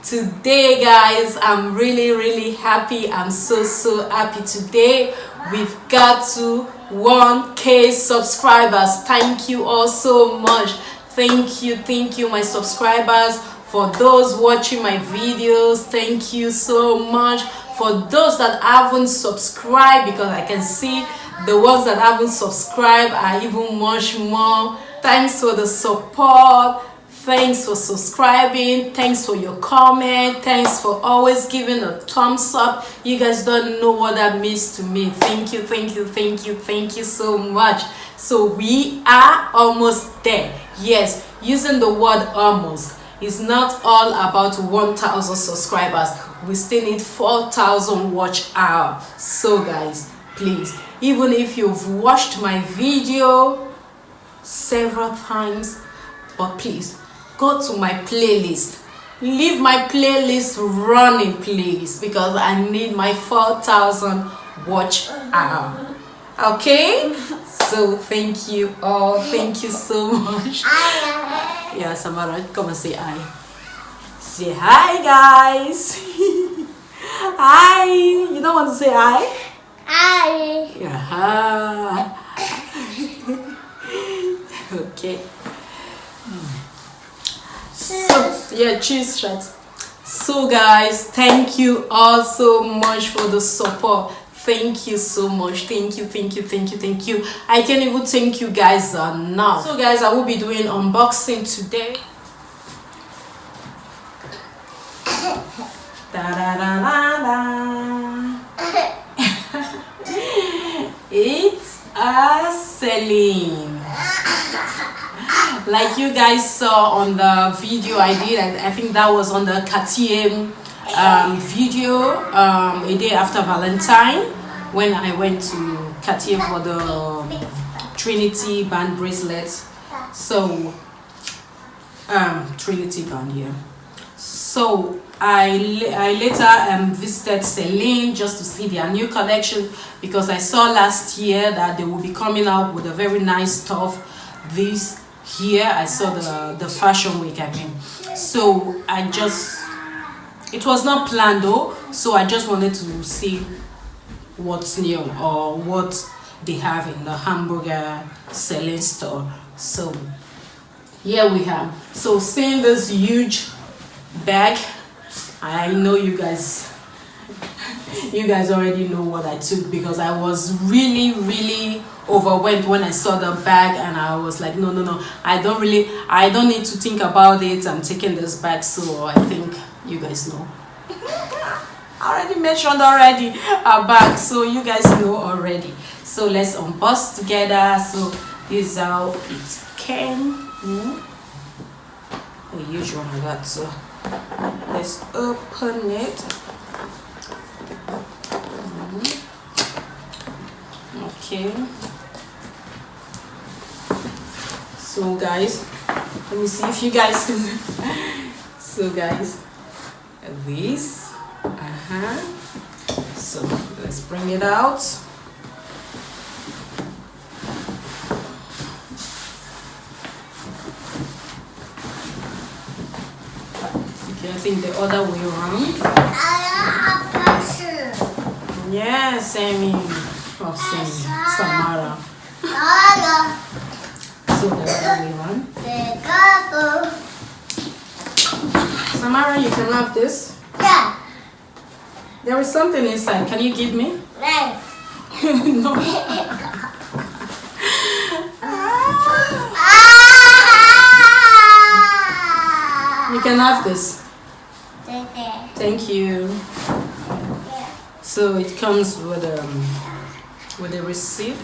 Today guys, I'm really happy. I'm so happy. Today we've got to 1K subscribers. Thank you all so much. Thank you my subscribers. For those watching my videos, thank you so much. For those that haven't subscribed, because I can see the ones that haven't subscribed are even much more. Thanks for the support. Thanks for subscribing. Thanks for your comment. Thanks for always giving a thumbs up. You guys don't know what that means to me. Thank you so much. So we are almost there. Yes, using the word almost. It's not all about 1,000 subscribers. We still need 4,000 watch hours. So guys, please, even if you've watched my video several times, but please go to my playlist. Leave my playlist running, please, because I need my 4,000 watch hour. Okay, so thank you all. Thank you so much. Yeah, Samara, come and say hi. Say hi, guys. Hi. You don't want to say hi? Hi. Yeah. Okay. So yeah, cheese shots. So guys, thank you all so much for the support. Thank you so much. Thank you. I can't even thank you guys enough. So guys, I will be doing unboxing today. It's a Celine. Like you guys saw on the video I did, I think that was on the Cartier video a day after Valentine, when I went to Cartier for the Trinity band bracelet. So Trinity band, yeah. So I later visited Celine just to see their new collection, because I saw last year that they will be coming out with a very nice stuff this year. I saw the fashion week, I mean. So it was not planned though, so I just wanted to see what's new or what they have in the Hamburg Celine store. So here we have. So seeing this huge bag, I know you guys already know what I took, because I was really overwhelmed when I saw the bag, and I was like, no, I don't need to think about it. I'm taking this bag. So I think you guys know. I already mentioned a bag, so you guys know already. So let's unbox together. So this is how it came. A huge one like that. So let's open it. Okay. So guys, let me see if you guys can. So guys, this. So let's bring it out. Okay, I think the other way around. Yeah, Sammy. Oh, Sammy. Samara. So the other way around. Samara, you can have this. Yeah. There is something inside. Can you give me? No. No. You can have this. Thank you. So it comes with a receipt.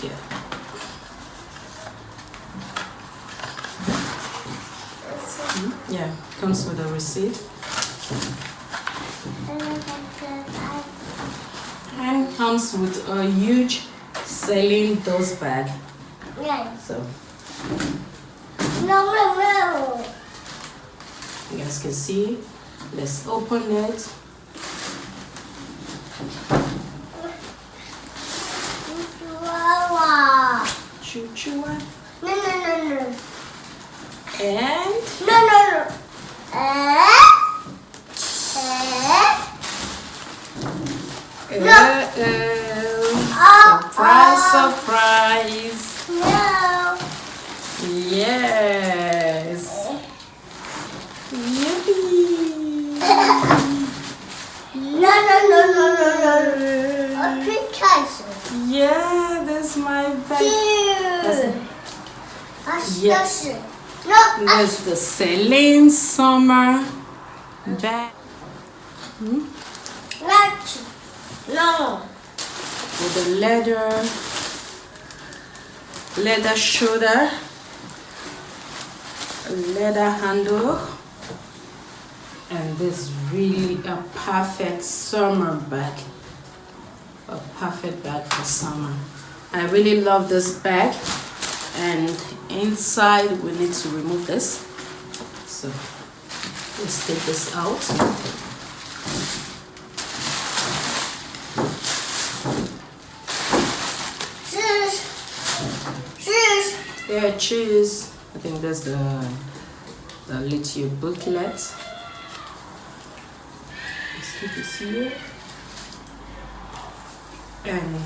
Yeah. Yeah, comes with a receipt. And comes with a huge Celine dust bag. Yeah. So No. you guys can see. Let's open it. Choo choo. No. And No. surprise. No. Yes. Yippee. No. A picture. Yeah, that's my bag. Yes. No. That's the Celine summer bag. No. With the leather shoulder, leather handle, and this really a perfect summer bag. A perfect bag for summer. I really love this bag, and inside we need to remove this. So let's take this out. Yeah, cheese. I think that's the little booklet. Let's keep this here. And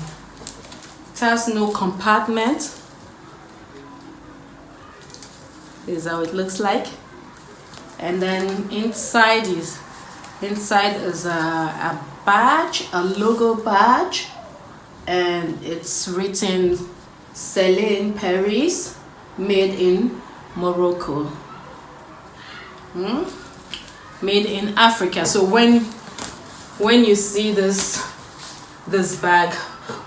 it has no compartment. This is how it looks like. And then inside is a badge, a logo badge, and it's written Celine Paris, made in Morocco. Made in Africa. So when you see this bag,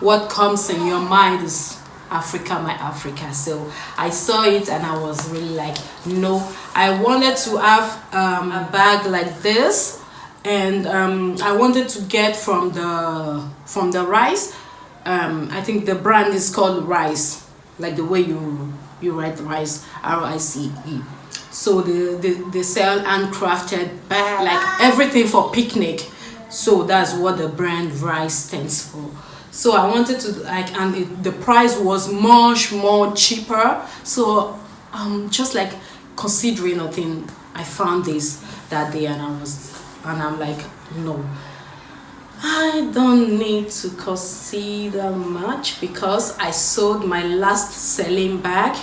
what comes in your mind is Africa, my Africa. So I saw it and I was really like, no, I wanted to have a bag like this, and I wanted to get from the Rice. I think the brand is called Rice, like the way you write Rice, R-I-C-E. So they sell handcrafted bag, like everything for picnic. So that's what the brand Rice stands for. So I wanted to and the price was much more cheaper. So just like considering nothing, I found this that day, and I'm like, no, I don't need to consider much because I sold my last Celine bag.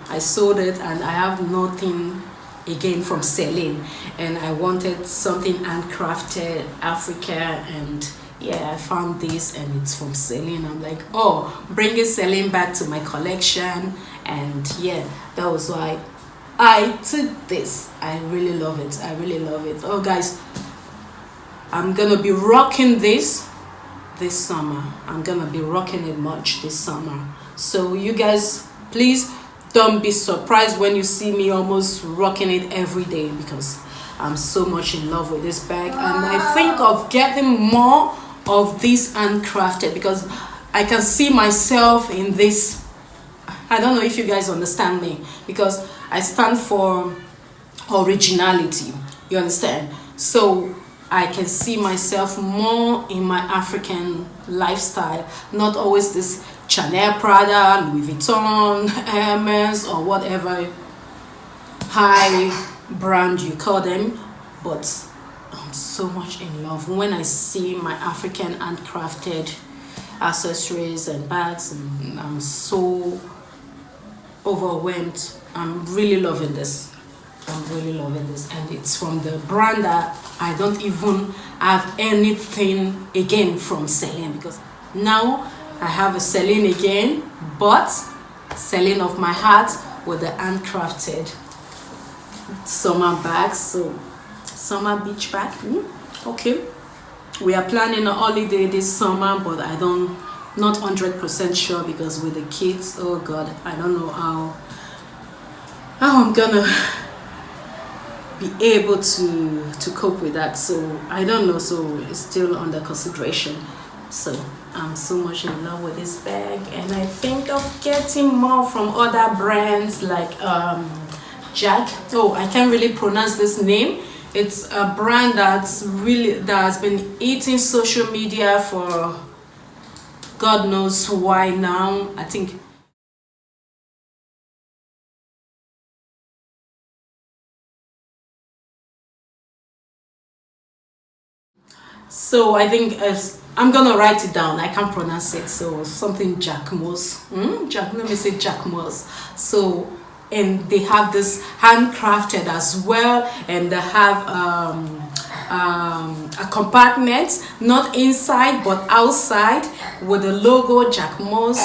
I sold it and I have nothing again from Celine, and I wanted something handcrafted Africa, and yeah, I found this and it's from Celine. I'm like, oh, bringing Celine back to my collection, and yeah, that was why I took this. I really love it. Oh guys, I'm gonna be rocking this summer. I'm gonna be rocking it much this summer. So you guys, please don't be surprised when you see me almost rocking it every day, because I'm so much in love with this bag, and I think of getting more of this handcrafted because I can see myself in this. I don't know if you guys understand me, because I stand for originality, you understand? So I can see myself more in my African lifestyle, not always this Chanel, Prada, Louis Vuitton, Hermes, or whatever high brand you call them. But I'm so much in love when I see my African handcrafted accessories and bags, and I'm so overwhelmed. I'm really loving this. And it's from the brand that I don't even have anything again from Celine, because now I have a Celine again, but Celine of my heart with the handcrafted summer bags. So summer beach bag. Okay, we are planning a holiday this summer, but I don't, not 100% sure, because with the kids, oh god, I don't know how I'm gonna be able to cope with that. So I don't know, so it's still under consideration. So I'm so much in love with this bag, and I think of getting more from other brands like Jack. Oh, I can't really pronounce this name. It's a brand that has been eating social media for God knows why now. I think so. I think I'm gonna write it down. I can't pronounce it. So something Jacquemus. Let me say Jacquemus. So, and they have this handcrafted as well, and they have a compartment, not inside but outside, with the logo Jacquemus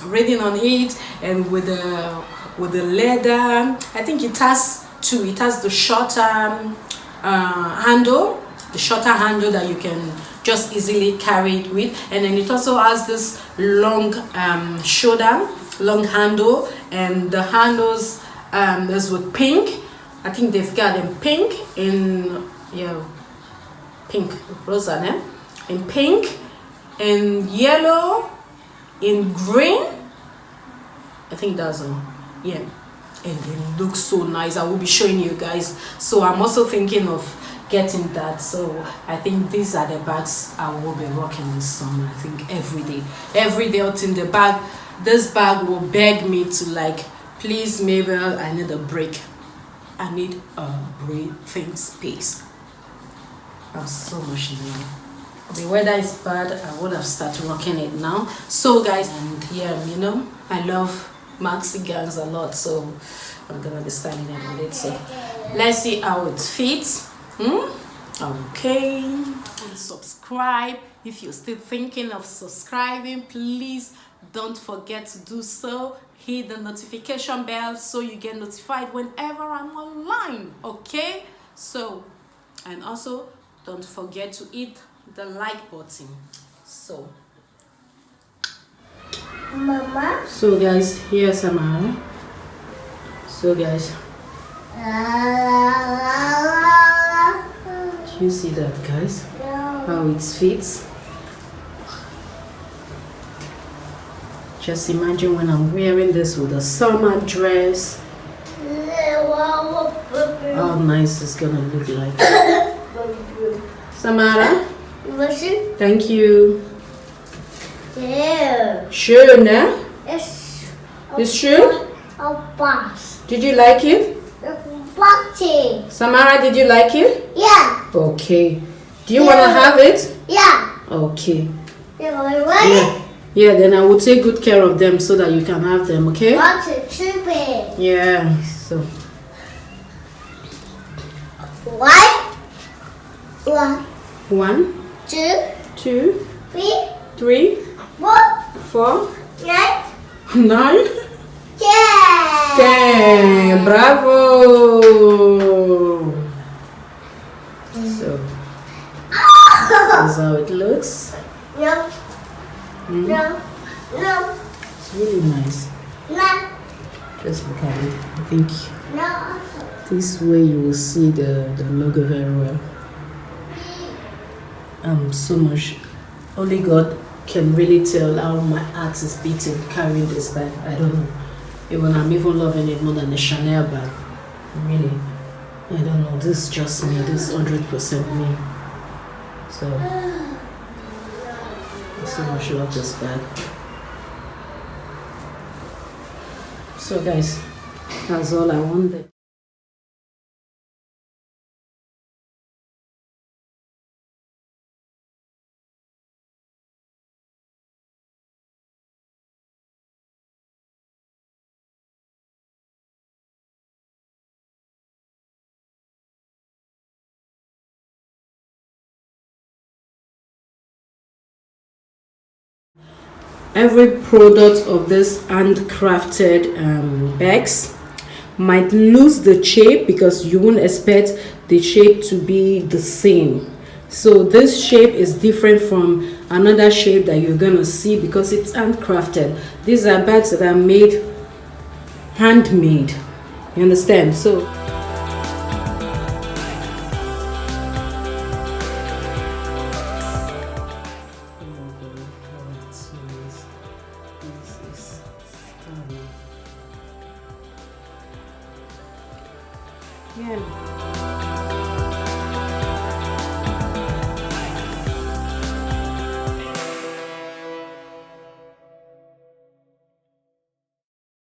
written on it, and with the leather. I think it has two. It has the shorter handle, that you can just easily carry it with, and then it also has this long long handle, and the handles is with pink. I think they've got in pink, in pink, rosa, in pink, in yellow, in green. I think that's and it looks so nice. I will be showing you guys. So I'm also thinking of getting that. So I think these are the bags I will be rocking this summer. I think every day out in the bag. This bag will beg me to, like, please Mabel, I need a break. I need a breathing space. I'm so much new. The weather is bad. I would have started rocking it now. So guys, and I love maxi gowns a lot, so I'm gonna be styling it with it. So let's see how it fits. Okay, and subscribe. If you're still thinking of subscribing, please don't forget to do so. Hit the notification bell so you get notified whenever I'm online. Okay, so, and also don't forget to hit the like button. So Mama. So guys, here's Samara. So guys, can you see that, guys? How it fits? Just imagine when I'm wearing this with a summer dress, how nice it's gonna look like. Samara, thank you. Yeah. Sure, now? It's It's true? a box. Did you like it? Boxy. Samara, did you like it? Yeah. Okay. Do you want to have it? Yeah. Okay. Yeah. Yeah, then I will take good care of them so that you can have them, okay? What's it too big? Yeah, so. One, Two, two, three, 3, 4, 4, 9, 9, 10. 10. Bravo! So, this is how it looks. No. No. No. It's really nice. No. Just look at it. I think No. this way you will see the logo very well. So much. Only God can really tell how my heart is beating carrying this bag. I don't know. Even I'm even loving it more than the Chanel bag. Really. I don't know. This is just me. This is 100% me. So I so much love this bag. So guys, that's all I wanted. Every product of this handcrafted bags might lose the shape because you won't expect the shape to be the same. So this shape is different from another shape that you're gonna see because it's handcrafted. These are bags that are made handmade. You understand? So yeah.